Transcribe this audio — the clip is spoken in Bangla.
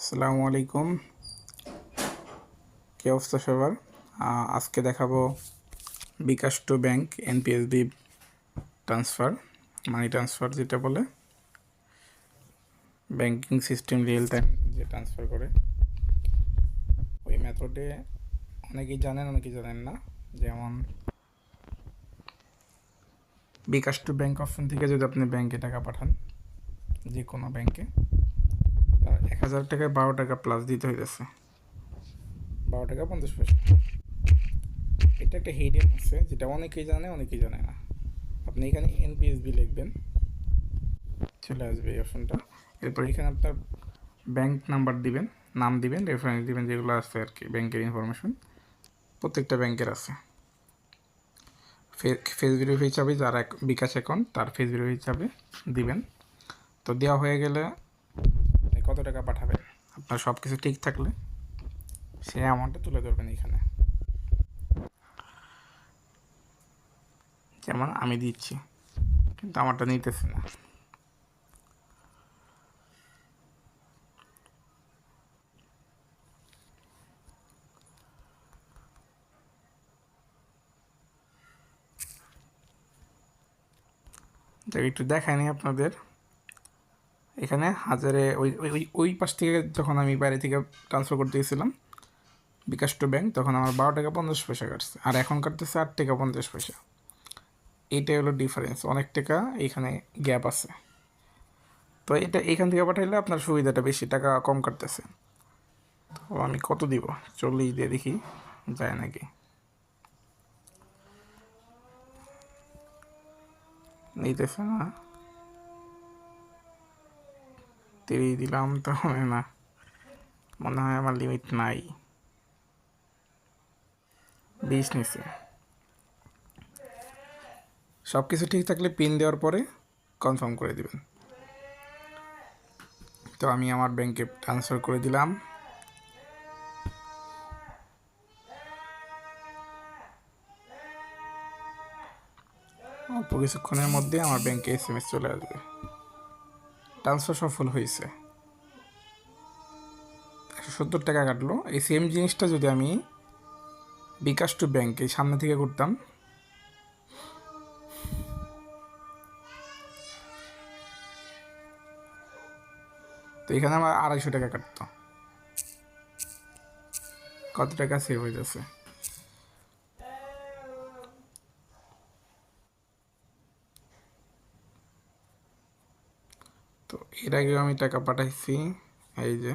আসসালামু আলাইকুম। কী অবস্থা সবার? আজকে দেখাবো bKash to bank NPSB transfer, money transfer যেটা বলে, ব্যাংকিং সিস্টেম রিয়েল টাইম যে ট্রান্সফার করে ওই মেথডে অনেকেই জানেন অনেকেই জানেন না। যেমন বিকাশ টু ব্যাংক অপশন থেকে যদি আপনি ব্যাংকে টাকা পাঠান, যে কোনো ব্যাংকে, তার 1,000 টাকায় 12 টাকা প্লাস দিতে হইতেছে, 12 টাকা 50 পয়সা। এটা একটা হিডেন আছে যেটা অনেকেই জানে অনেকেই জানে না। আপনি এখানে এনপিএসবি লিখবেন, চলে আসবে এই অপশনটা। এরপর এখানে আপনার ব্যাংক নাম্বার দিবেন, নাম দিবেন, রেফারেন্স দিবেন, যেগুলো আছে আর কি ব্যাংকের ইনফরমেশন, প্রত্যেকটা ব্যাংকের আছে। ফেস ভেরিফাই হিসাবে যার বিকাশ অ্যাকাউন্ট তার ফেস ভেরিফাই হিসাবে দিবেন। তো দেওয়া হয়ে গেলে কত টাকা পাঠাবেন, আপনার সব কিছু ঠিক থাকলে সেই অ্যামাউন্টটা তুলে ধরবেন এখানে। যেমন আমি দিচ্ছি, কিন্তু আমারটা নিতেছে না। একটু দেখায়নি আপনাদের এখানে হাজারে ওই ওই ওই পাশ থেকে যখন আমি বাইরে থেকে ট্রান্সফার করতে গেছিলাম বিকাশ টু ব্যাংক, তখন আমার 12 টাকা 50 পয়সা কাটছে, আর এখন কাটতেছে 8 টাকা 50 পয়সা। এইটাই হলো ডিফারেন্স, অনেক টাকা এখানে গ্যাপ আছে। তো এটা এখান থেকে পাঠাইলে আপনার সুবিধাটা বেশি, টাকা কম কাটতেছে। তো আমি কত দিব, 40 দিয়ে দেখি যায় নাকি। নিতেছে না, 30 দিলাম তো হবে না, মনে হয় আমার লিমিট নাই। 20 নিছে। সব কিছু ঠিক থাকলে পিন দেওয়ার পরে কনফার্ম করে দিবেন। তো আমি আমার ব্যাংকে ট্রান্সফার করে দিলাম। অল্প কিছুক্ষণের মধ্যে আমার ব্যাংকে এসএমএস চলে আসবে, ট্রান্সফার সফল হয়েছে। 170 টাকা কাটলো। এই সেম জিনিসটা যদি আমি বিকাশ টু ব্যাংকে সামনে থেকে করতাম, তো এখানে আমার 250 টাকা কাটতো। কত টাকা সেভ হয়ে যাচ্ছে। তো এর আগেও আমি টাকা পাঠাইছি, এই যে